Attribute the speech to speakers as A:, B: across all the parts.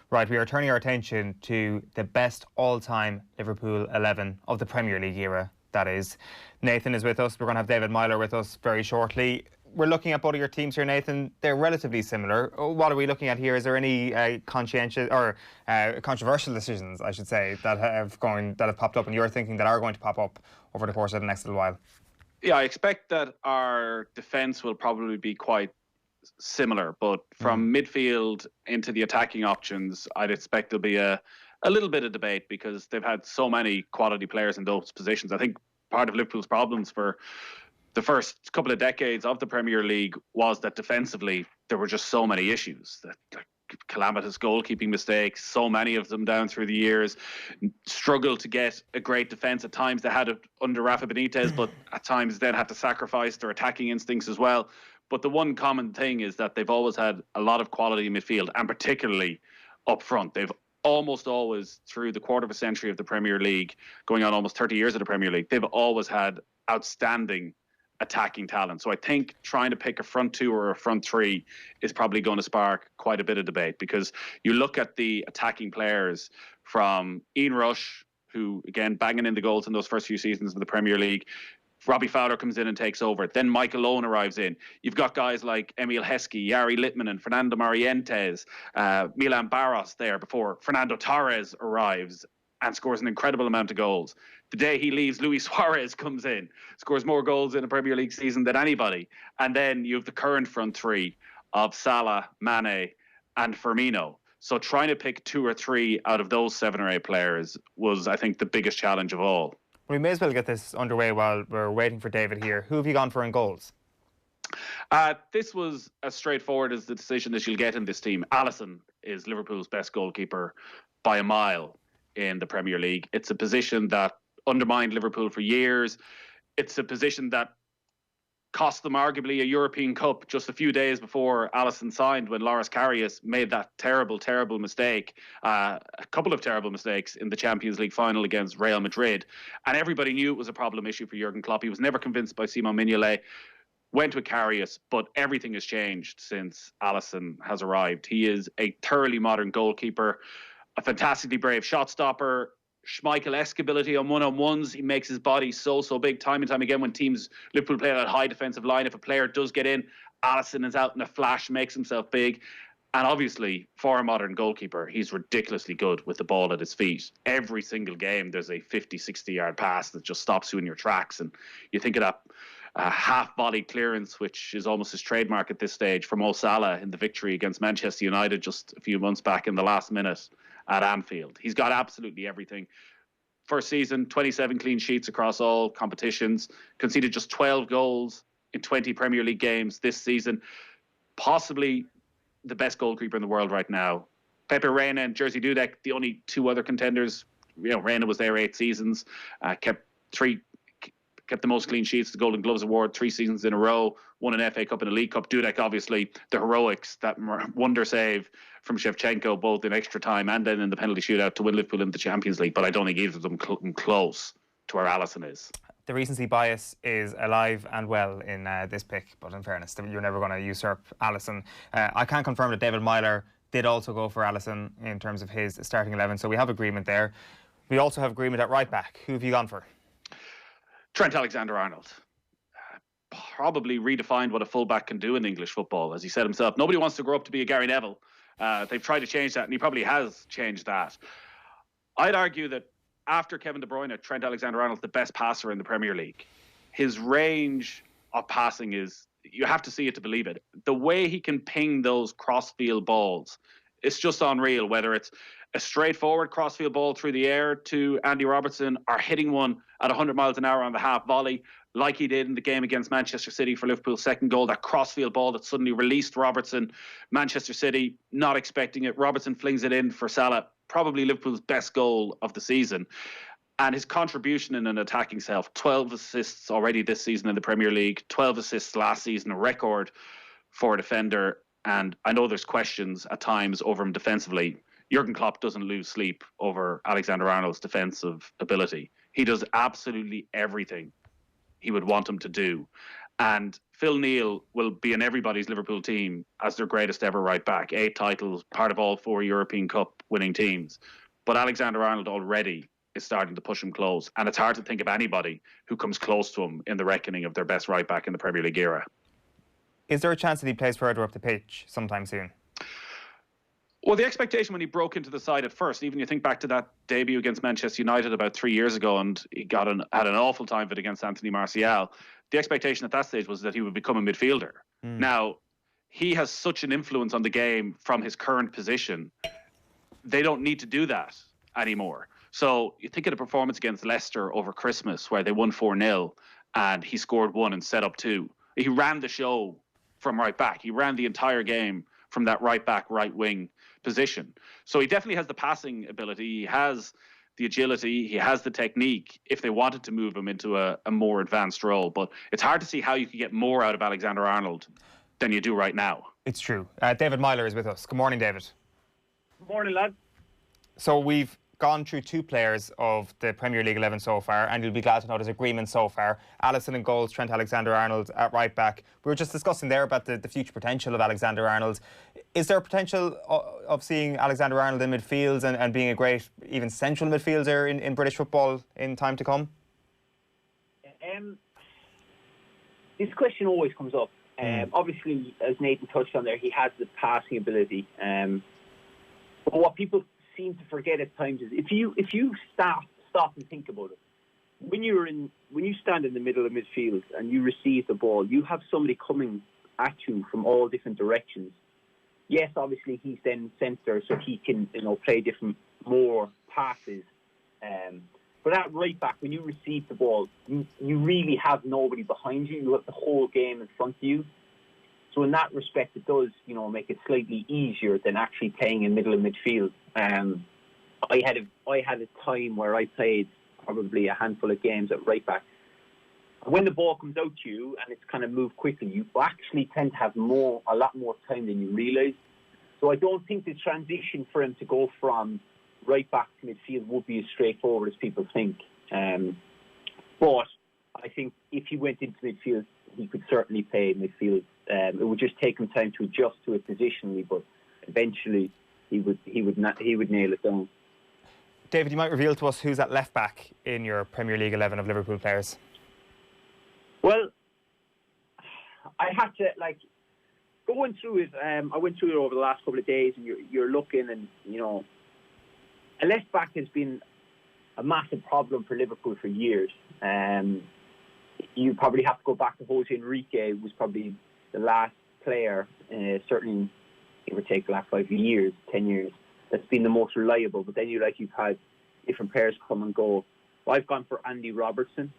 A: Right, we are turning our attention to the best all-time Liverpool 11 of the Premier League era, that is. Nathan is with us. We're going to have David Meyler with us very shortly. We're looking at both of your teams here, Nathan. They're relatively similar. What are we looking at here? Is there any conscientious or controversial decisions, I should say, that have popped up in your thinking that are going to pop up over the course of the next little while?
B: Yeah, I expect that our defence will probably be quite similar, but from midfield into the attacking options, I'd expect there'll be a little bit of debate because they've had so many quality players in those positions. I think part of Liverpool's problems for the first couple of decades of the Premier League was that defensively there were just so many issues, that calamitous goalkeeping mistakes, so many of them down through the years, struggled to get a great defence. At times they had it under Rafa Benitez, but at times then had to sacrifice their attacking instincts as well. But the one common thing is that they've always had a lot of quality in midfield, and particularly up front. They've almost always, through the quarter of a century of the Premier League, going on almost 30 years of the Premier League, they've always had outstanding attacking talent. So I think trying to pick a front two or a front three is probably going to spark quite a bit of debate, because you look at the attacking players from Ian Rush, who, again, banging in the goals in those first few seasons of the Premier League. Robbie Fowler comes in and takes over. Then Michael Owen arrives in. You've got guys like Emil Heskey, Jari Litmanen, Fernando Morientes, Milan Barros there before Fernando Torres arrives and scores an incredible amount of goals. The day he leaves, Luis Suarez comes in, scores more goals in a Premier League season than anybody. And then you have the current front three of Salah, Mane and Firmino. So trying to pick two or three out of those 7 or 8 players was, I think, the biggest challenge of all.
A: We may as well get this underway while we're waiting for David here. Who have you gone for in goals?
B: This was as straightforward as the decision that you'll get in this team. Alisson is Liverpool's best goalkeeper by a mile in the Premier League. It's a position that undermined Liverpool for years. It's a position that cost them arguably a European Cup just a few days before Alisson signed, when Loris Karius made that terrible, terrible mistake, a couple of terrible mistakes in the Champions League final against Real Madrid. And everybody knew it was a problem issue for Jurgen Klopp. He was never convinced by Simon Mignolet. Went with Karius, but everything has changed since Alisson has arrived. He is a thoroughly modern goalkeeper, a fantastically brave shot stopper, Schmeichel-esque ability on one-on-ones. He makes his body so big time and time again when teams, Liverpool play that high defensive line. If a player does get in, Alisson is out in a flash, makes himself big. And obviously, for a modern goalkeeper, he's ridiculously good with the ball at his feet. Every single game, there's a 50, 60-yard pass that just stops you in your tracks. And you think of that half-volley clearance, which is almost his trademark at this stage, from Mo Salah in the victory against Manchester United just a few months back in the last minute at Anfield. He's got absolutely everything. First season, 27 clean sheets across all competitions, conceded just 12 goals in 20 Premier League games this season. Possibly the best goalkeeper in the world right now. Pepe Reina and Jerzy Dudek, the only 2 other contenders. You know, Reina was there 8 seasons, kept the most clean sheets, the Golden Gloves Award 3 seasons in a row, won an FA Cup and a League Cup. Dudek, obviously, the heroics, that wonder save from Shevchenko, both in extra time and then in the penalty shootout to win Liverpool in the Champions League. But I don't think either of them close to where Alisson is.
A: The recency bias is alive and well in this pick, but in fairness, you're never going to usurp Alisson. I can confirm that David Meyler did also go for Alisson in terms of his starting 11, so we have agreement there. We also have agreement at right back. Who have you gone for?
B: Trent Alexander-Arnold probably redefined what a fullback can do in English football, as he said himself. Nobody wants to grow up to be a Gary Neville. They've tried to change that, and he probably has changed that. I'd argue that after Kevin De Bruyne, Trent Alexander-Arnold's the best passer in the Premier League. His range of passing is, you have to see it to believe it. The way he can ping those cross-field balls, it's just unreal, whether it's a straightforward crossfield ball through the air to Andy Robertson, or hitting one at 100 miles an hour on the half volley, like he did in the game against Manchester City for Liverpool's second goal, that crossfield ball that suddenly released Robertson. Manchester City not expecting it. Robertson flings it in for Salah, probably Liverpool's best goal of the season. And his contribution in an attacking self, 12 assists already this season in the Premier League, 12 assists last season, a record for a defender. And I know there's questions at times over him defensively. Jurgen Klopp doesn't lose sleep over Alexander-Arnold's defensive ability. He does absolutely everything he would want him to do. And Phil Neal will be in everybody's Liverpool team as their greatest ever right back. 8 titles, part of all 4 European Cup winning teams. But Alexander-Arnold already is starting to push him close. And it's hard to think of anybody who comes close to him in the reckoning of their best right back in the Premier League era.
A: Is there a chance that he plays further up the pitch sometime soon?
B: Well, the expectation when he broke into the side at first, even you think back to that debut against Manchester United about 3 years ago, and he had an awful time of it against Anthony Martial. The expectation at that stage was that he would become a midfielder. Now, he has such an influence on the game from his current position. They don't need to do that anymore. So you think of the performance against Leicester over Christmas where they won 4-0 and he scored 1 and set up 2. He ran the show from right back. He ran the entire game from that right back, right wing position. So he definitely has the passing ability. He has the agility. He has the technique if they wanted to move him into a more advanced role. But it's hard to see how you could get more out of Alexander-Arnold than you do right now.
A: It's true. David Meyler is with us. Good morning, David.
C: Good morning, lad.
A: So we've gone through 2 players of the Premier League 11 so far, and you'll be glad to know there's agreement so far. Alisson in goals, Trent Alexander-Arnold at right back. We were just discussing there about the future potential of Alexander-Arnold. Is there a potential of seeing Alexander-Arnold in midfield and being a great, even central midfielder in British football in time to come?
C: This question always comes up. Obviously, as Nathan touched on there, he has the passing ability. But what people seem to forget at times is if you stop and think about it, when you stand in the middle of midfield and you receive the ball, you have somebody coming at you from all different directions. Yes, obviously he's then centre, so he can play different more passes. But at right back, when you receive the ball, you really have nobody behind you. You have the whole game in front of you. So in that respect, it does, make it slightly easier than actually playing in middle of midfield. I had a time where I played probably a handful of games at right back. When the ball comes out to you and it's kind of moved quickly, you actually tend to have a lot more time than you realise. So I don't think the transition for him to go from right back to midfield would be as straightforward as people think. But I think if he went into midfield, he could certainly play midfield. It would just take him time to adjust to it positionally, but eventually he would nail it down.
A: David, you might reveal to us who's at left back in your Premier League 11 of Liverpool players.
C: Well, I had to going through it. I went through it over the last couple of days, and you're looking, and a left back has been a massive problem for Liverpool for years. You probably have to go back to Jose Enrique, was probably the last player, certainly give or take the last 5 years, 10 years, that's been the most reliable. But then you've had different players come and go. Well, I've gone for Andy Robertson.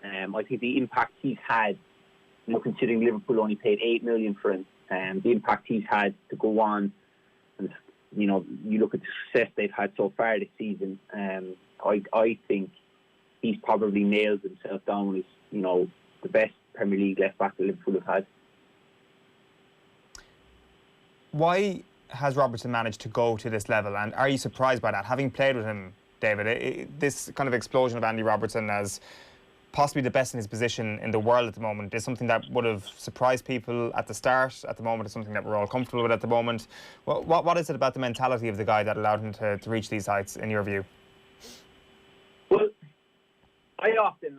C: I think the impact he's had, considering Liverpool only paid $8 million for him, the impact he's had to go on, and you look at the success they've had so far this season. I think he's probably nailed himself down as the best Premier League left back that Liverpool have had.
A: Why has Robertson managed to go to this level, and are you surprised by that? Having played with him, David, this kind of explosion of Andy Robertson as possibly the best in his position in the world at the moment is something that would have surprised people at the start. At the moment, it's something that we're all comfortable with at the moment. What is it about the mentality of the guy that allowed him to reach these heights, in your view?
C: Well, I often,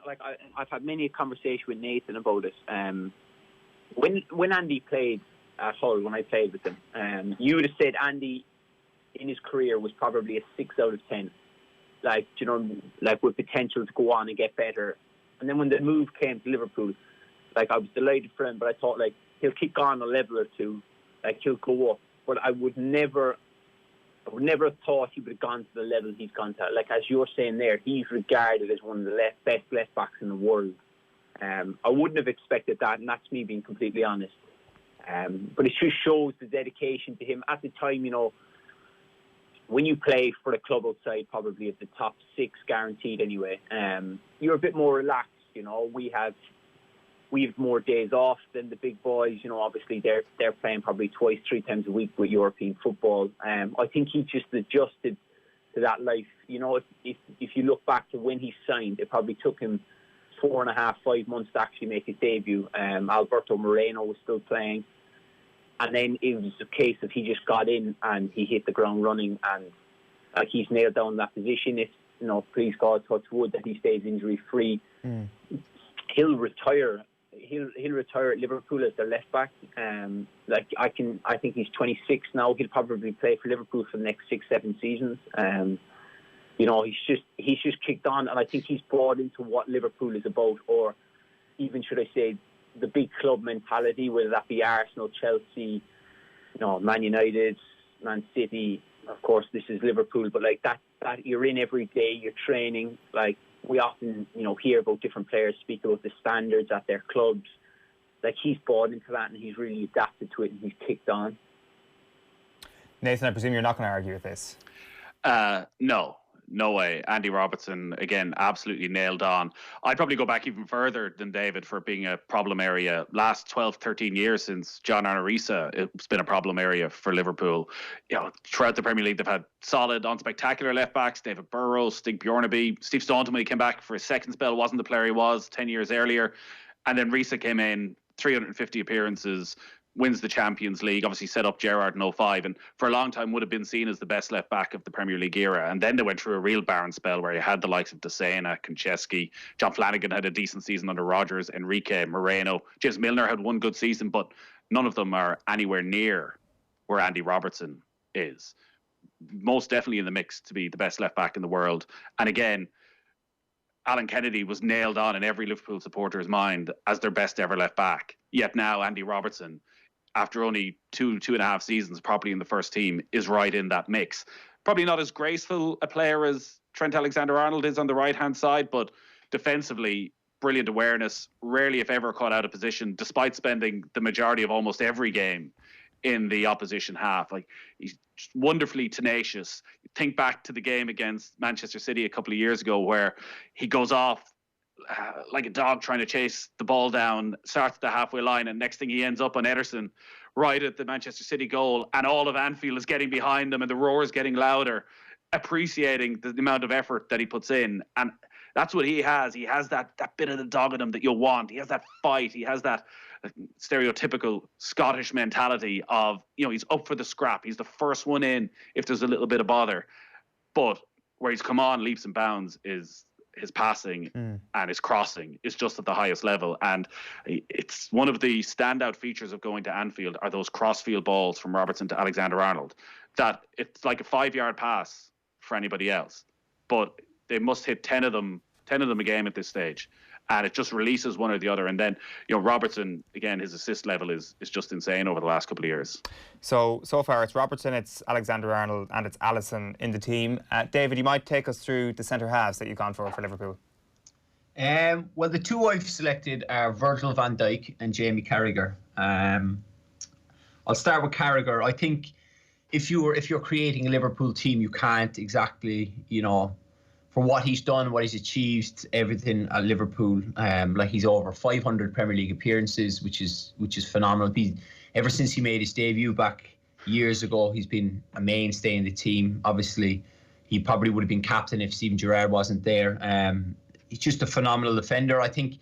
C: I've had many a conversation with Nathan about it. When Andy played at Hull, when I played with him, you would have said Andy in his career was probably a 6 out of 10. With potential to go on and get better. And then when the move came to Liverpool, I was delighted for him, but I thought he'll kick on a level or two, he'll go up. But I would never have thought he would have gone to the level he's gone to. As you're saying there, he's regarded as one of the best left backs in the world. I wouldn't have expected that, and that's me being completely honest. But it just shows the dedication to him. At the time, when you play for the club outside, probably at the top 6 guaranteed anyway, you're a bit more relaxed. We have more days off than the big boys. Obviously they're playing probably 2-3 times a week with European football. I think he just adjusted to that life. If you look back to when he signed, it probably took him 4.5, 5 months to actually make his debut. Alberto Moreno was still playing. And then it was a case of he just got in and he hit the ground running, and like he's nailed down that position. If, you know, please God, touch wood, that he stays injury free. He'll retire. He'll retire at Liverpool as their left back. I think he's 26 now. He'll probably play for Liverpool for the next 6-7 seasons. You know, he's just kicked on, and I think he's bought into what Liverpool is about, or even, should I say, the big club mentality, whether that be Arsenal, Chelsea, you know, Man United, Man City. Of course, this is Liverpool, but like that you're in every day, you're training. Like, we often, you know, hear about different players speak about the standards at their clubs. Like, he's bought into that and he's really adapted to it and he's kicked on.
A: Nathan, I presume you're not going to argue with this.
B: No way. Andy Robertson, again, absolutely nailed on. I'd probably go back even further than David for being a problem area. Last 12, 13 years since John Arnorisa, it's been a problem area for Liverpool. You know, throughout the Premier League, they've had solid, unspectacular left-backs. David Burrows, Stig Bjornaby. Steve Staunton, when he came back for his second spell, wasn't the player he was 10 years earlier. And then Risa came in, 350 appearances, wins the Champions League, obviously set up Gerrard in 2005, and for a long time would have been seen as the best left back of the Premier League era. And then they went through a real barren spell where you had the likes of De Sena, Konchesky, John Flanagan had a decent season under Rodgers, Enrique, Moreno, James Milner had one good season, but none of them are anywhere near where Andy Robertson is. Most definitely in the mix to be the best left back in the world. And again, Alan Kennedy was nailed on in every Liverpool supporter's mind as their best ever left back. Yet now Andy Robertson, after only 2.5 seasons properly in the first team, is right in that mix. Probably not as graceful a player as Trent Alexander-Arnold is on the right-hand side, but defensively, brilliant awareness, rarely if ever caught out of position, despite spending the majority of almost every game in the opposition half. Like, he's wonderfully tenacious. Think back to the game against Manchester City a couple of years ago where he goes off like a dog trying to chase the ball down, starts at the halfway line, and next thing he ends up on Ederson right at the Manchester City goal, and all of Anfield is getting behind him and the roar is getting louder, appreciating the amount of effort that he puts in. And that's what he has. He has that bit of the dog in him that you'll want. He has that fight. He has that stereotypical Scottish mentality of, you know, he's up for the scrap. He's the first one in if there's a little bit of bother. But where he's come on leaps and bounds is his passing and his crossing is just at the highest level. And it's one of the standout features of going to Anfield are those crossfield balls from Robertson to Alexander-Arnold, that it's like a 5-yard pass for anybody else, but they must hit 10 of them a game at this stage. And it just releases one or the other. And then, you know, Robertson, again, his assist level is just insane over the last couple of years. So
A: far it's Robertson, it's Alexander-Arnold and it's Alisson in the team. David, you might take us through the centre halves that you've gone for Liverpool.
D: Well, the two I've selected are Virgil van Dijk and Jamie Carragher. I'll start with Carragher. I think if you're creating a Liverpool team, you can't exactly, you know, for what he's done, what he's achieved, everything at Liverpool. Like, he's over 500 Premier League appearances, which is phenomenal. Ever since he made his debut back years ago, he's been a mainstay in the team. Obviously, he probably would have been captain if Steven Gerrard wasn't there. He's just a phenomenal defender. I think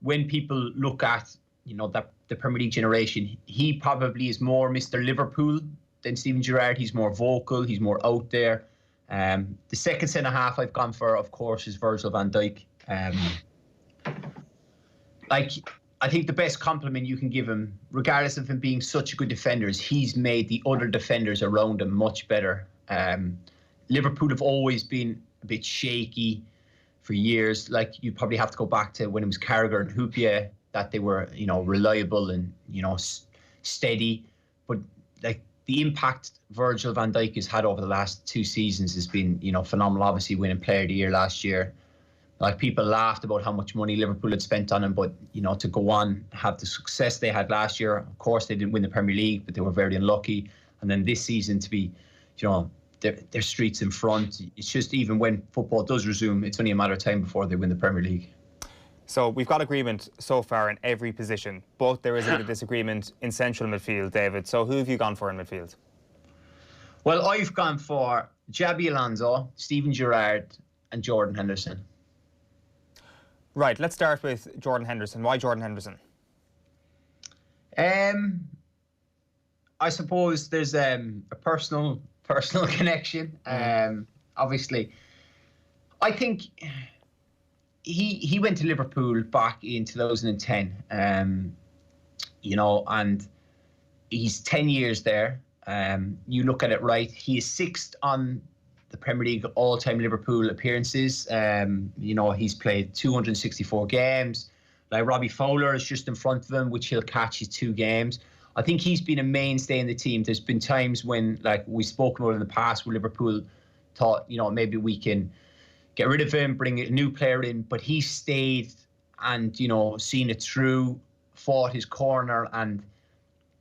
D: when people look at, you know, the Premier League generation, he probably is more Mr. Liverpool than Steven Gerrard. He's more vocal. He's more out there. The second centre half I've gone for, of course, is Virgil van Dijk. I think the best compliment you can give him, regardless of him being such a good defender, is he's made the other defenders around him much better. Liverpool have always been a bit shaky for years. Like, you probably have to go back to when it was Carragher and Hyypiä, that they were, you know, reliable and, you know, steady. But like, the impact Virgil van Dijk has had over the last 2 seasons has been, you know, phenomenal. Obviously, winning Player of the Year last year. Like, people laughed about how much money Liverpool had spent on him, but, you know, to go on, have the success they had last year. Of course, they didn't win the Premier League, but they were very unlucky. And then this season to be, you know, their streets in front. It's just, even when football does resume, it's only a matter of time before they win the Premier League.
A: So we've got agreement so far in every position, but there is a bit of disagreement in central midfield, David. So who have you gone for in midfield?
D: Well, I've gone for Xabi Alonso, Steven Gerrard and Jordan Henderson.
A: Right, let's start with Jordan Henderson. Why Jordan Henderson?
D: I suppose there's a personal connection. Obviously, I think he went to Liverpool back in 2010. You know, and he's 10 years there. You look at it right, he is 6th on the Premier League all-time Liverpool appearances. You know, he's played 264 games. Like Robbie Fowler is just in front of him, which he'll catch his 2 games. I think he's been a mainstay in the team. There's been times when, like we've spoken about in the past, where Liverpool thought, you know, maybe we can get rid of him, bring a new player in, but he stayed and, you know, seen it through, fought his corner, and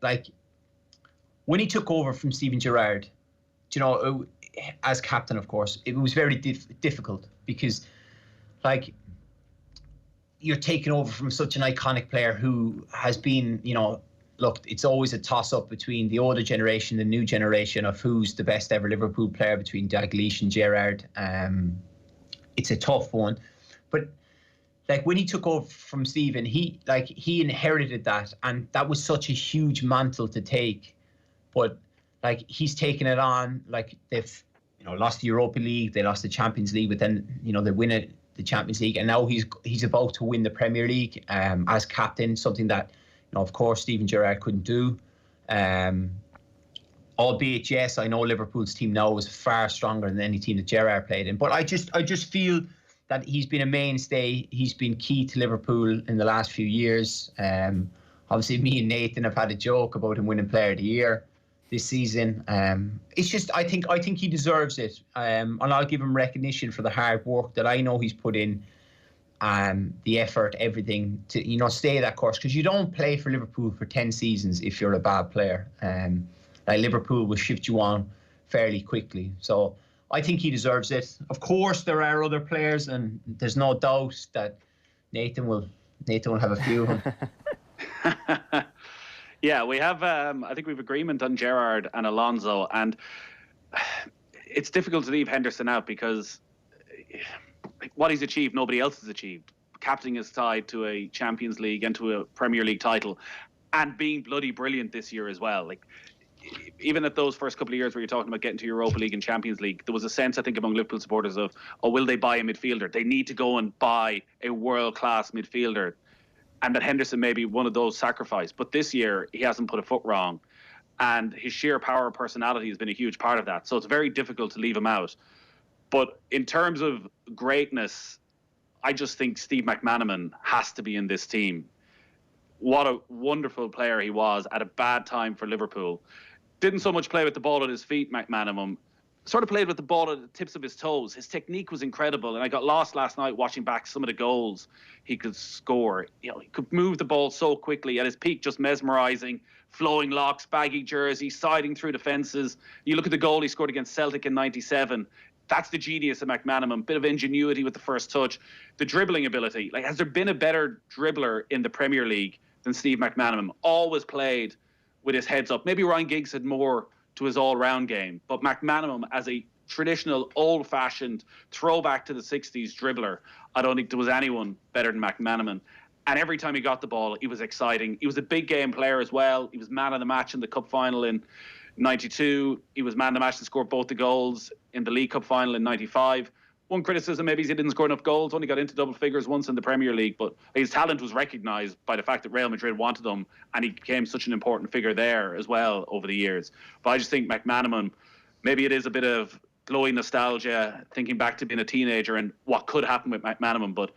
D: like when he took over from Steven Gerrard, you know, as captain, of course, it was very difficult because, like, you're taking over from such an iconic player who has been, you know, look, it's always a toss-up between the older generation, the new generation of who's the best ever Liverpool player between Dalglish and Gerrard. It's a tough one, but like when he took over from Steven, he inherited that, and that was such a huge mantle to take. But like he's taken it on. Like they've, you know, lost the Europa League, they lost the Champions League, but then, you know, they win it, the Champions League, and now he's about to win the Premier League as captain, something that, you know, of course, Steven Gerrard couldn't do. Albeit, yes, I know Liverpool's team now is far stronger than any team that Gerrard played in. But I just feel that he's been a mainstay. He's been key to Liverpool in the last few years. Obviously, me and Nathan have had a joke about him winning Player of the Year this season. It's just I think he deserves it, and I'll give him recognition for the hard work that I know he's put in, the effort, everything to, you know, stay that course, because you don't play for Liverpool for 10 seasons if you're a bad player. Like Liverpool will shift you on fairly quickly, so I think he deserves it. Of course, there are other players, and there's no doubt that Nathan will have a few of them.
B: Yeah, we have. I think we have agreement on Gerrard and Alonso, and it's difficult to leave Henderson out because what he's achieved, nobody else has achieved. Captaining his side to a Champions League and to a Premier League title, and being bloody brilliant this year as well. Like, even at those first couple of years where you're talking about getting to Europa League and Champions League, there was a sense, I think, among Liverpool supporters of, oh, will they buy a midfielder? They need to go and buy a world-class midfielder. And that Henderson may be one of those sacrificed. But this year, he hasn't put a foot wrong. And his sheer power and personality has been a huge part of that. So it's very difficult to leave him out. But in terms of greatness, I just think Steve McManaman has to be in this team. What a wonderful player he was at a bad time for Liverpool. Didn't so much play with the ball at his feet, McManaman. Sort of played with the ball at the tips of his toes. His technique was incredible, and I got lost last night watching back some of the goals he could score. You know, he could move the ball so quickly. At his peak, just mesmerising, flowing locks, baggy jersey, siding through the fences. You look at the goal he scored against Celtic in '97. That's the genius of McManaman. Bit of ingenuity with the first touch, the dribbling ability. Like, has there been a better dribbler in the Premier League than Steve McManaman? Always played with his heads up. Maybe Ryan Giggs had more to his all-round game, but McManaman, as a traditional, old-fashioned throwback to the 60s dribbler, I don't think there was anyone better than McManaman. And every time he got the ball, he was exciting. He was a big game player as well. He was man of the match in the cup final in '92. He was man of the match and scored both the goals in the League Cup final in '95. One criticism maybe is he didn't score enough goals, only got into double figures once in the Premier League, but his talent was recognised by the fact that Real Madrid wanted him, and he became such an important figure there as well over the years. But I just think McManaman, maybe it is a bit of glowing nostalgia, thinking back to being a teenager and what could happen with McManaman, but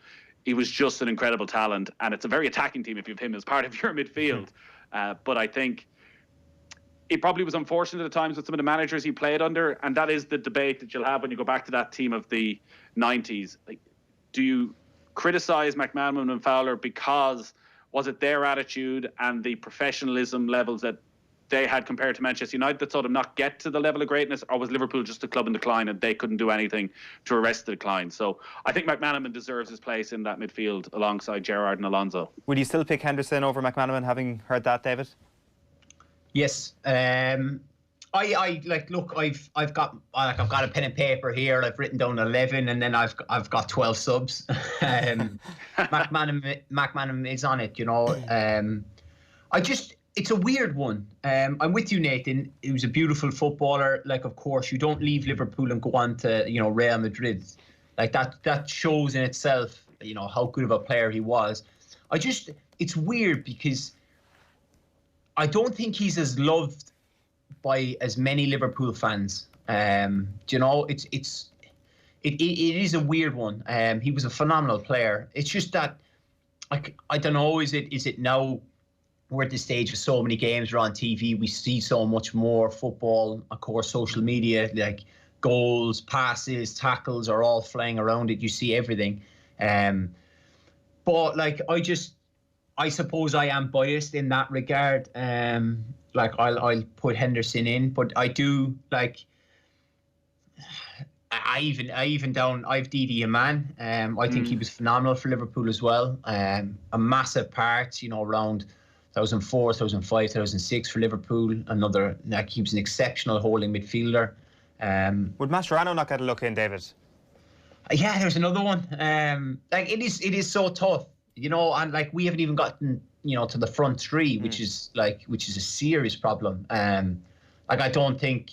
B: he was just an incredible talent, and it's a very attacking team if you have him as part of your midfield. But I think it probably was unfortunate at times with some of the managers he played under, and that is the debate that you'll have when you go back to that team of the 90s. Like, do you criticise McManaman and Fowler because was it their attitude and the professionalism levels that they had compared to Manchester United that saw them not get to the level of greatness, or was Liverpool just a club in decline and they couldn't do anything to arrest the decline? So I think McManaman deserves his place in that midfield alongside Gerrard and Alonso.
A: Would you still pick Henderson over McManaman, having heard that, David?
D: Yes. I I like look. I've got a pen and paper here. I've written down 11, and then I've got 12 subs. McManaman is on it. It's a weird one. I'm with you, Nathan. He was a beautiful footballer. Like, of course, you don't leave Liverpool and go on to Real Madrid. Like that shows in itself, how good of a player he was. It's weird because I don't think he's as loved by as many Liverpool fans. It is a weird one. He was a phenomenal player. It's just that, like, I don't know. Is it now we're at the stage of so many games are on TV? We see so much more football. Of course, social media, like goals, passes, tackles are all flying around it. You see everything. But like, I suppose I am biased in that regard. Like I'll put Henderson in, but I do like. I've Didi Aman. I think he was phenomenal for Liverpool as well. A massive part, around 2004, 2005, 2006 for Liverpool. He was an exceptional holding midfielder.
A: Would Mascherano not get a look in, David?
D: Yeah, there's another one. It is so tough, and like we haven't even gotten to the front three, which is a serious problem. I don't think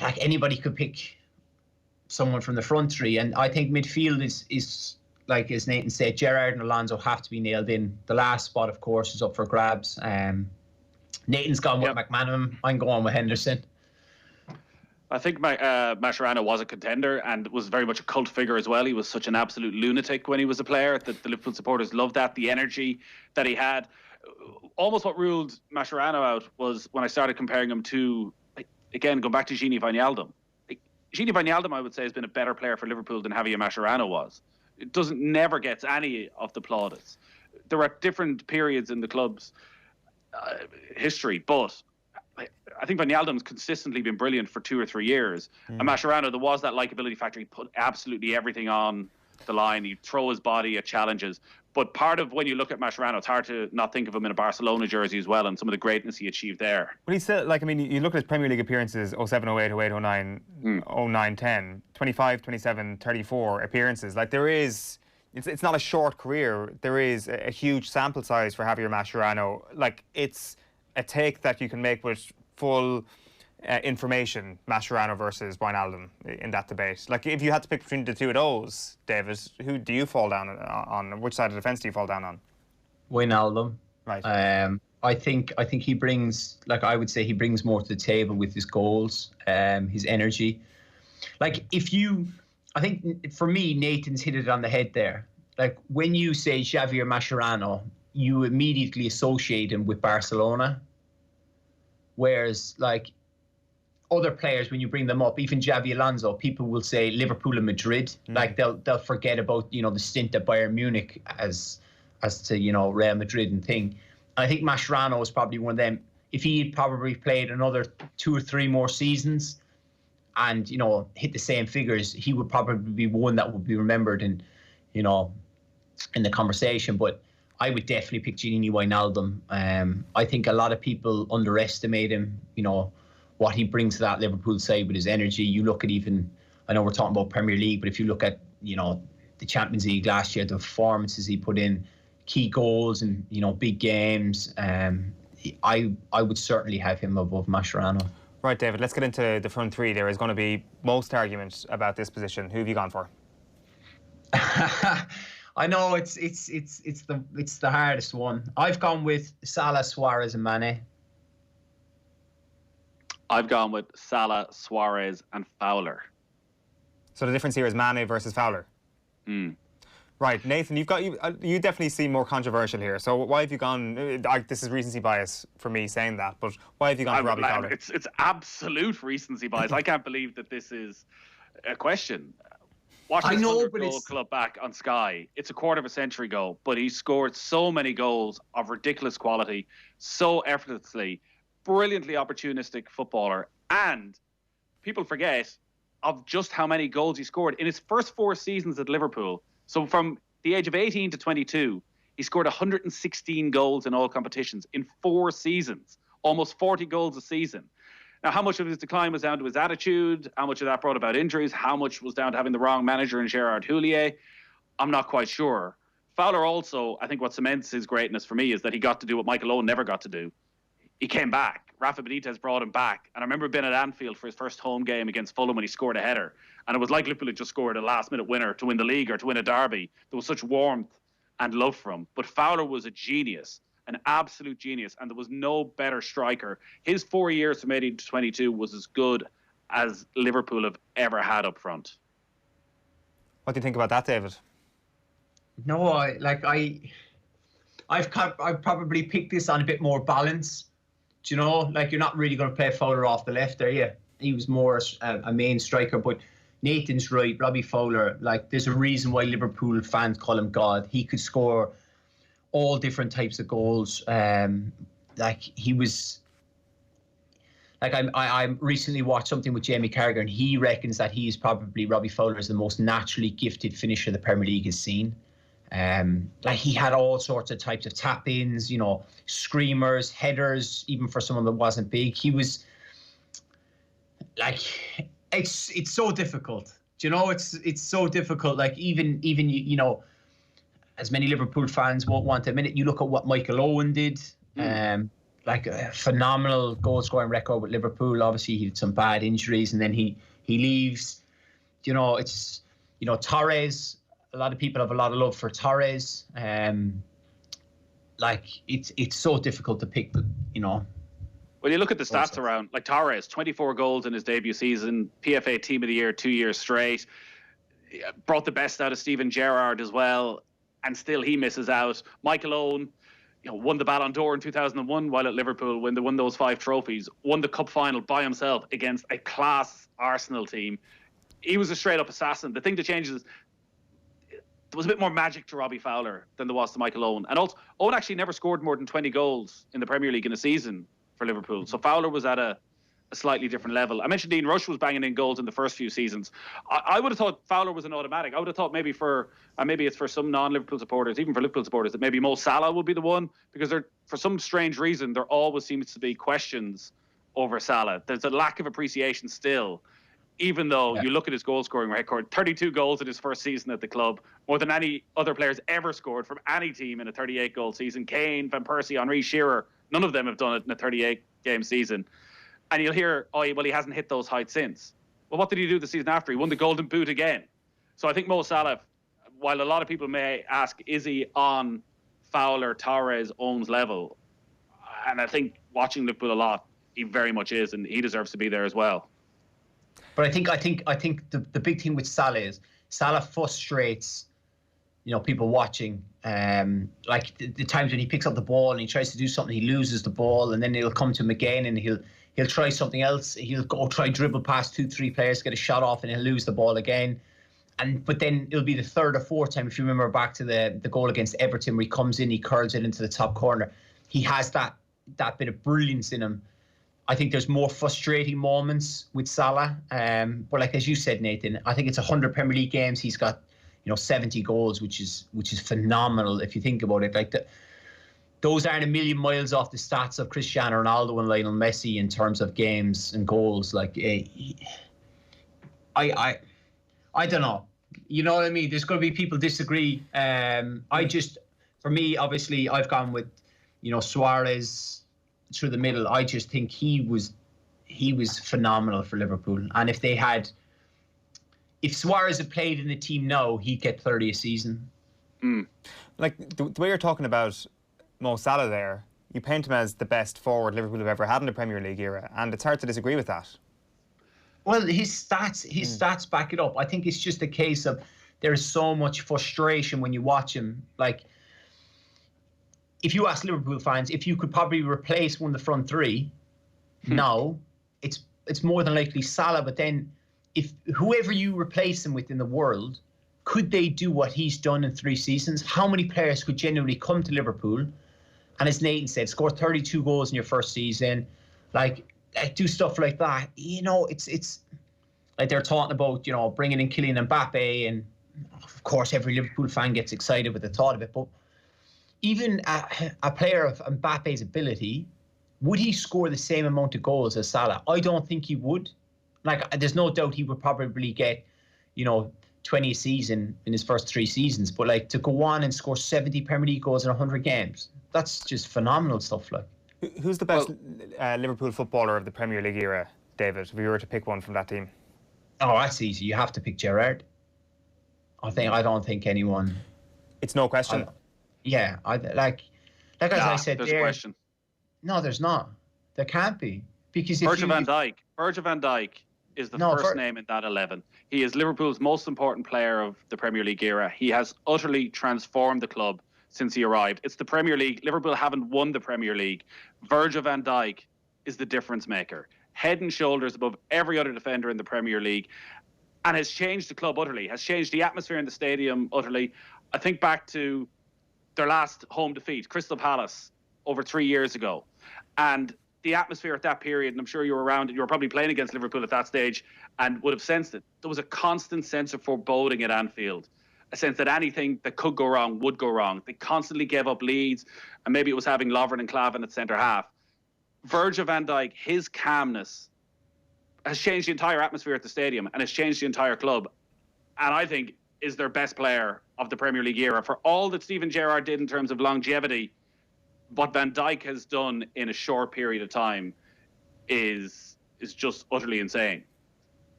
D: like anybody could pick someone from the front three, and I think midfield is like, as Nathan said, Gerrard and Alonso have to be nailed in. The last spot, of course, is up for grabs. Nathan's gone with McManaman. I'm going with Henderson.
B: I think Mascherano was a contender and was very much a cult figure as well. He was such an absolute lunatic when he was a player that the Liverpool supporters loved that, the energy that he had. Almost what ruled Mascherano out was when I started comparing him to, again, going back to Gini Wijnaldum. Gini Wijnaldum, I would say, has been a better player for Liverpool than Javier Mascherano was. It never gets any of the plaudits. There are different periods in the club's history, but I think Wijnaldum's consistently been brilliant for 2 or 3 years. And Mascherano, there was that likability factor. He put absolutely everything on the line. He'd throw his body at challenges. But part of when you look at Mascherano, it's hard to not think of him in a Barcelona jersey as well and some of the greatness he achieved there.
A: But he's still, you look at his Premier League appearances, 07, 08, 08, 09, 09, 10, 25, 27, 34 appearances. Like, there is, it's not a short career. There is a huge sample size for Javier Mascherano. Like, it's a take that you can make with full information, Mascherano versus Wijnaldum in that debate. Like, if you had to pick between the two of those, David, who do you fall down on? Which side of the fence do you fall down on?
D: Wijnaldum.
A: Right.
D: I think he brings, like, I would say he brings more to the table with his goals, his energy. Like, I think for me, Nathan's hit it on the head there. Like, when you say Javier Mascherano, you immediately associate him with Barcelona. Whereas, like, other players, when you bring them up, even Xabi Alonso, people will say Liverpool and Madrid. Like, they'll forget about, the stint at Bayern Munich as to, Real Madrid and thing. And I think Mascherano is probably one of them. If he had probably played another 2 or 3 more seasons and, hit the same figures, he would probably be one that would be remembered in the conversation. But I would definitely pick Gini Wijnaldum. I think a lot of people underestimate him, what he brings to that Liverpool side with his energy. You look at I know we're talking about Premier League, but if you look at, the Champions League last year, the performances he put in, key goals and, big games, I would certainly have him above Mascherano.
A: Right, David, let's get into the front three. There is going to be most argument about this position. Who have you gone for?
D: I know it's the hardest one. I've gone with Salah, Suarez and Mane.
B: I've gone with Salah, Suarez and Fowler.
A: So the difference here is Mane versus Fowler. Right, Nathan, you definitely seem more controversial here. So why have you gone? This is recency bias for me saying that, but why have you gone for Robbie Fowler?
B: It's absolute recency bias. I can't believe that this is a question. Watch this 100-goal club back on Sky. It's a quarter of a century ago, but he scored so many goals of ridiculous quality, so effortlessly, brilliantly opportunistic footballer, and people forget of just how many goals he scored in his first 4 seasons at Liverpool. So from the age of 18 to 22, he scored 116 goals in all competitions in 4 seasons, almost 40 goals a season. Now, how much of his decline was down to his attitude? How much of that brought about injuries? How much was down to having the wrong manager in Gerrard Houllier? I'm not quite sure. Fowler also, I think what cements his greatness for me is that he got to do what Michael Owen never got to do. He came back. Rafa Benitez brought him back. And I remember being at Anfield for his first home game against Fulham when he scored a header. And it was like Liverpool had just scored a last-minute winner to win the league or to win a derby. There was such warmth and love for him. But Fowler was a genius, an absolute genius. And there was no better striker. His 4 years from 18 to 22 was as good as Liverpool have ever had up front.
A: What do you think about that, David?
D: No, I've probably picked this on a bit more balance. Do you know, like, you're not really going to play Fowler off the left, are you? He was more a main striker, but Nathan's right. Robbie Fowler, like, there's a reason why Liverpool fans call him God. He could score all different types of goals. Like, he was. Like, I recently watched something with Jamie Carragher, and he reckons that he's probably, Robbie Fowler is the most naturally gifted finisher the Premier League has seen. Like, he had all sorts of types of tap-ins, you know, screamers, headers, even for someone that wasn't big. He was like, it's so difficult. Do you know, it's so difficult. Like, even you know, as many Liverpool fans won't want to admit it, you look at what Michael Owen did. Like, a phenomenal goal-scoring record with Liverpool. Obviously, he had some bad injuries, and then he leaves. You know, it's, you know, Torres. A lot of people have a lot of love for Torres. Like, it's so difficult to pick, you know.
B: Well, you look at the stats around, like Torres, 24 goals in his debut season, PFA Team of the Year 2 years straight, brought the best out of Steven Gerrard as well, and still he misses out. Michael Owen, you know, won the Ballon d'Or in 2001 while at Liverpool when they won those 5 trophies, won the cup final by himself against a class Arsenal team. He was a straight-up assassin. The thing that changes is there was a bit more magic to Robbie Fowler than there was to Michael Owen. And also, Owen actually never scored more than 20 goals in the Premier League in a season for Liverpool. So Fowler was at a slightly different level. I mentioned Dean Rush was banging in goals in the first few seasons. I would have thought Fowler was an automatic. I would have thought maybe it's for some non-Liverpool supporters, even for Liverpool supporters, that maybe Mo Salah would be the one, because for some strange reason, there always seems to be questions over Salah. There's a lack of appreciation still, even though you look at his goal-scoring record, 32 goals in his first season at the club, more than any other players ever scored from any team in a 38-goal season. Kane, Van Persie, Henry, Shearer, none of them have done it in a 38-game season. And you'll hear, oh, well, he hasn't hit those heights since. Well, what did he do the season after? He won the Golden Boot again. So I think Mo Salah, while a lot of people may ask, is he on Fowler, Torres, Owens level? And I think watching Liverpool a lot, he very much is, and he deserves to be there as well.
D: But I think the big thing with Salah is Salah frustrates, you know, people watching. Like the times when he picks up the ball and he tries to do something, he loses the ball, and then it'll come to him again, and he'll try something else. He'll go try dribble past 2-3 players, get a shot off, and he'll lose the ball again. But then it'll be the third or fourth time. If you remember back to the goal against Everton, where he comes in, he curls it into the top corner. He has that bit of brilliance in him. I think there's more frustrating moments with Salah. But like, as you said, Nathan, I think it's 100 Premier League games. He's got, you know, 70 goals, which is phenomenal if you think about it. Like, those aren't a million miles off the stats of Cristiano Ronaldo and Lionel Messi in terms of games and goals. Like, I don't know. You know what I mean? There's going to be people disagree. For me, obviously, I've gone with, you know, Suarez through the middle. I just think he was phenomenal for Liverpool. And if Suarez had played in the team now, he'd get 30 a season.
A: Like, the way you're talking about Mo Salah there, you paint him as the best forward Liverpool have ever had in the Premier League era, and it's hard to disagree with that.
D: Well, his stats back it up. I think it's just a case of there's so much frustration when you watch him. Like, if you ask Liverpool fans, if you could probably replace one of the front three, now it's more than likely Salah. But then, if whoever you replace him with in the world, could they do what he's done in 3 seasons? How many players could genuinely come to Liverpool and, as Nathan said, score 32 goals in your first season, like do stuff like that? You know, it's like they're talking about, you know, bringing in Kylian Mbappe, and of course every Liverpool fan gets excited with the thought of it. But even a player of Mbappe's ability would he score the same amount of goals as Salah? I don't think he would. Like, there's no doubt he would probably get, 20 a season in his first 3 seasons. But, like, to go on and score 70 Premier League goals in 100 games, that's just phenomenal stuff, like.
A: Who's the best Liverpool footballer of the Premier League era, David, if you were to pick one from that team?
D: Oh, that's easy. You have to pick Gerrard. I don't think anyone...
A: It's no question.
D: As I said
B: there's
D: there...
B: a question.
D: No, there's not. There can't be. Because
B: Virgil van Dijk is the first name in that 11. He is Liverpool's most important player of the Premier League era. He has utterly transformed the club since he arrived. It's the Premier League. Liverpool haven't won the Premier League. Virgil van Dijk is the difference maker. Head and shoulders above every other defender in the Premier League, and has changed the club utterly, has changed the atmosphere in the stadium utterly. I think back to their last home defeat, Crystal Palace, over 3 years ago. And the atmosphere at that period, and I'm sure you were around it, you were probably playing against Liverpool at that stage and would have sensed it. There was a constant sense of foreboding at Anfield, a sense that anything that could go wrong would go wrong. They constantly gave up leads, and maybe it was having Lovren and Klavan at centre half. Virgil van Dijk, his calmness has changed the entire atmosphere at the stadium and has changed the entire club. And I think is their best player of the Premier League era. For all that Steven Gerrard did in terms of longevity, what Van Dijk has done in a short period of time is just utterly insane.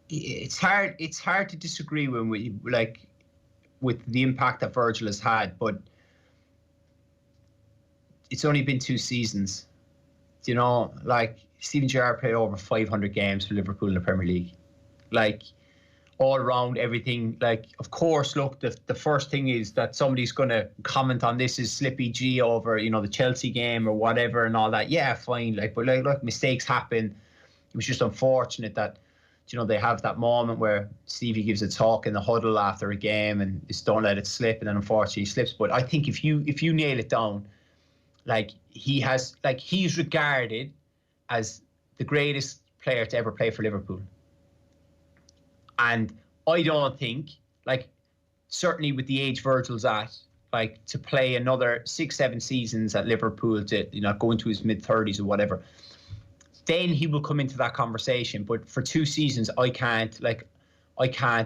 D: It's hard to disagree with the impact that Virgil has had, but it's only been 2 seasons. Steven Gerrard played over 500 games for Liverpool in the Premier League. All around everything, of course, look, the first thing is that somebody's going to comment on this is Slippy G over, the Chelsea game or whatever and all that. Yeah, fine. But mistakes happen. It was just unfortunate that, they have that moment where Stevie gives a talk in the huddle after a game and just don't let it slip, and then unfortunately he slips. But I think if you nail it down, he's regarded as the greatest player to ever play for Liverpool. And I don't think, certainly with the age Virgil's at, to play another 6-7 seasons at Liverpool to, go into his mid-30s or whatever, then he will come into that conversation. But for 2 seasons, I can't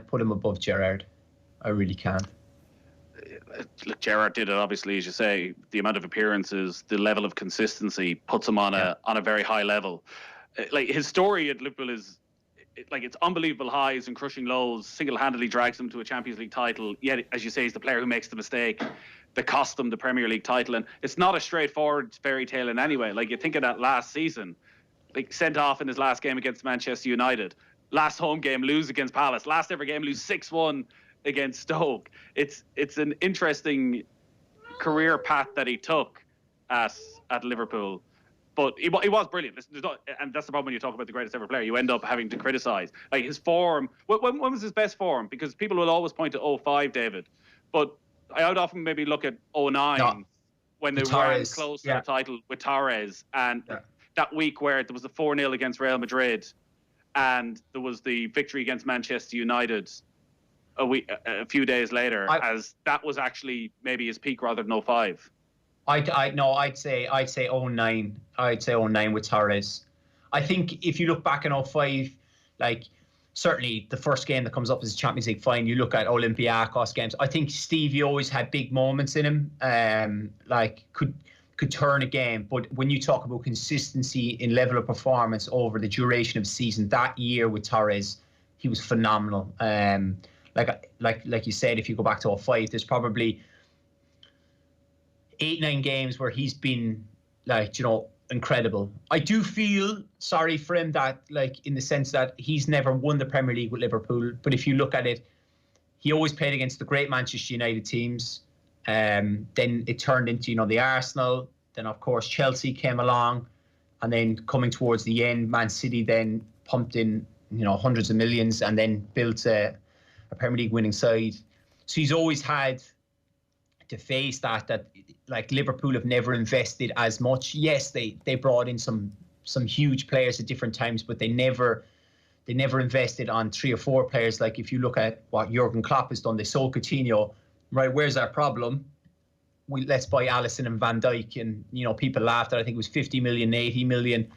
D: put him above Gerrard. I really can't.
B: Look, Gerrard did it, obviously, as you say. The amount of appearances, the level of consistency puts him on a very high level. His story at Liverpool is... it's unbelievable highs and crushing lows, single-handedly drags them to a Champions League title. Yet, as you say, he's the player who makes the mistake that cost them the Premier League title. And it's not a straightforward fairy tale in any way. You think of that last season, sent off in his last game against Manchester United. Last home game, lose against Palace. Last ever game, lose 6-1 against Stoke. It's an interesting career path that he took at Liverpool. But he was brilliant. And that's the problem when you talk about the greatest ever player. You end up having to criticise. His form. When was his best form? Because people will always point to 2005, David. But I would often maybe look at 2009 when they were close to the title with Torres. And that week where there was the 4-0 against Real Madrid and there was the victory against Manchester United a few days later, as that was actually maybe his peak rather than 2005.
D: I'd say 2009. I'd say 2009 with Torres. I think if you look back in 2005, certainly the first game that comes up is the Champions League final. You look at Olympiacos games. I think Stevie always had big moments in him. Could turn a game. But when you talk about consistency in level of performance over the duration of the season, that year with Torres, he was phenomenal. Like you said, if you go back to 2005, there's probably 8-9 games where he's been incredible. I do feel sorry for him that in the sense that he's never won the Premier League with Liverpool. But if you look at it, he always played against the great Manchester United teams. Then it turned into the Arsenal. Then of course Chelsea came along, and then coming towards the end, Man City then pumped in hundreds of millions and then built a Premier League winning side. So he's always had to face that Liverpool have never invested as much. Yes, they brought in some huge players at different times, but they never invested on 3 or 4 players. If you look at what Jurgen Klopp has done, they sold Coutinho. Right, where's our problem? let's buy Alisson and Van Dijk, and people laughed at. I think it was 50 million, 80 million,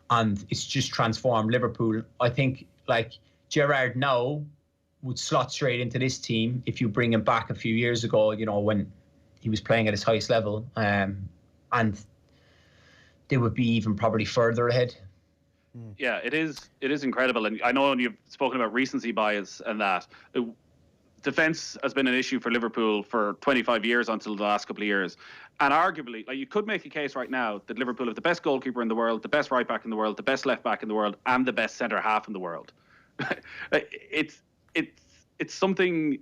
D: and it's just transformed Liverpool. I think like Gerrard now would slot straight into this team if you bring him back a few years ago, when he was playing at his highest level, and they would be even probably further ahead.
B: Yeah, it is incredible, and I know you've spoken about recency bias and that. Defence has been an issue for Liverpool for 25 years until the last couple of years. And arguably, you could make a case right now that Liverpool have the best goalkeeper in the world, the best right back in the world, the best left back in the world, and the best centre half in the world. It's something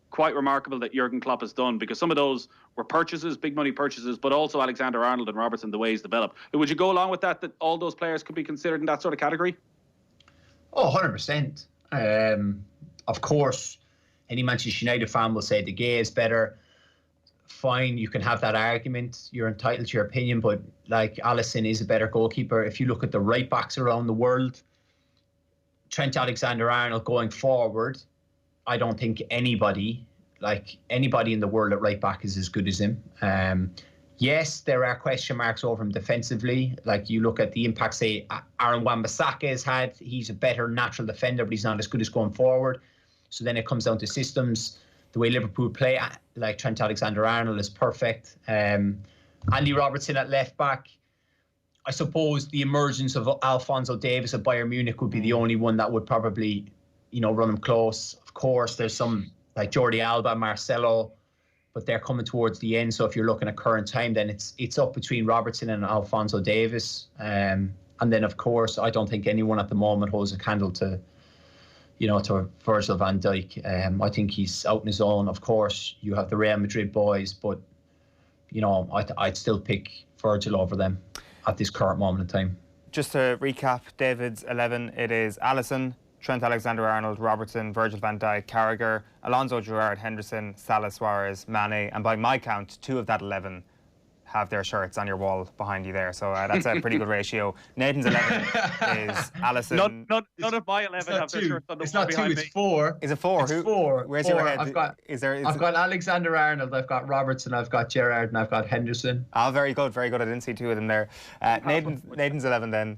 B: quite remarkable that Jurgen Klopp has done, because some of those were purchases, big money purchases, but also Alexander-Arnold and Robertson, the way he's developed. Would you go along with that all those players could be considered in that sort of category?
D: Oh, 100%. Of course, any Manchester United fan will say De Gea is better. Fine, you can have that argument. You're entitled to your opinion, but Alisson is a better goalkeeper. If you look at the right backs around the world, Trent Alexander-Arnold going forward, I don't think anybody in the world at right back is as good as him. Yes, there are question marks over him defensively. You look at the impact, say, Aaron Wan-Bissaka has had. He's a better natural defender, but he's not as good as going forward. So then it comes down to systems. The way Liverpool play, Trent Alexander-Arnold is perfect. Andy Robertson at left back. I suppose the emergence of Alphonso Davies at Bayern Munich would be the only one that would probably, run him close. Of course, there's some like Jordi Alba, Marcelo, but they're coming towards the end. So if you're looking at current time, then it's up between Robertson and Alphonso Davies. And then, of course, I don't think anyone at the moment holds a candle to Virgil van Dijk. I think he's out on his own. Of course, you have the Real Madrid boys, but, I'd still pick Virgil over them at this current moment in time.
A: Just to recap David's 11, it is Alisson, Trent Alexander-Arnold, Robertson, Virgil van Dijk, Carragher, Alonso, Gerrard, Henderson, Salah, Suarez, Mane, and by my count, 2 of that 11 have their shirts on your wall behind you there. So that's a pretty good ratio. Nathan's 11 is Alisson.
B: None of my 11 have their shirts on the wall behind me.
D: It's 4.
A: Is it 4?
D: It's 4.
A: Where's
D: 4.
A: your head?
D: I've got Alexander-Arnold, I've got Robertson, I've got Gerrard, and I've got Henderson.
A: Oh, very good, very good. I didn't see 2 of them there. Nathan's 11 then.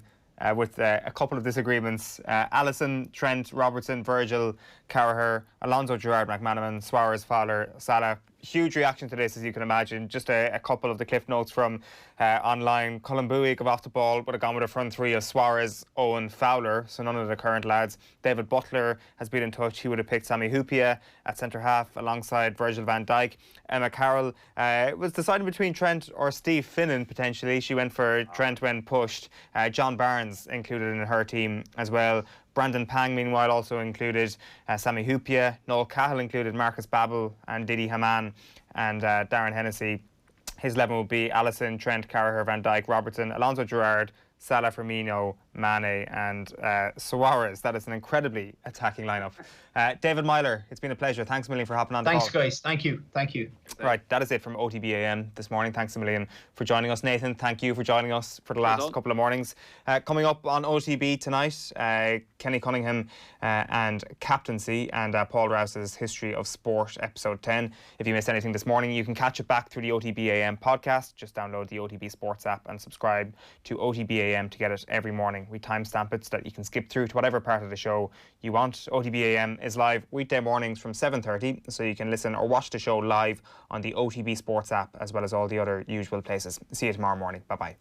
A: With a couple of disagreements. Alisson, Trent, Robertson, Virgil, Carragher, Alonso, Gerrard, McManaman, Suarez, Fowler, Salah. Huge reaction to this, as you can imagine. Just a couple of the cliff notes from online. Colin Bowie got off the ball, would have gone with a front 3 of Suarez, Owen, Fowler, so none of the current lads. David Butler has been in touch. He would have picked Sami Hyypiä at centre-half alongside Virgil van Dijk. Emma Carroll was deciding between Trent or Steve Finnan, potentially. She went for Trent when pushed. John Barnes included in her team as well. Brandon Pang, meanwhile, also included Sami Hyypiä. Noel Cahill included Marcus Babbel and Didi Hamann, and Darren Hennessy. His 11 will be Alisson, Trent, Carragher, Van Dijk, Robertson, Alonso, Gerrard, Salah, Firmino, Mane, and Suarez. That is an incredibly attacking lineup. David Meyler, it's been a pleasure. Thanks a million for hopping on the call.
D: Thanks, guys. Thank you.
A: Right, that is it from OTB AM this morning. Thanks a million for joining us. Nathan, thank you for joining us for the last couple of mornings. Coming up on OTB tonight, Kenny Cunningham and Captaincy, and Paul Rouse's History of Sport, Episode 10. If you missed anything this morning, you can catch it back through the OTB AM podcast. Just download the OTB Sports app and subscribe to OTB AM to get it every morning. We timestamp it so that you can skip through to whatever part of the show you want. OTB AM is live weekday mornings from 7:30, so you can listen or watch the show live on the OTB Sports app, as well as all the other usual places. See you tomorrow morning. Bye-bye.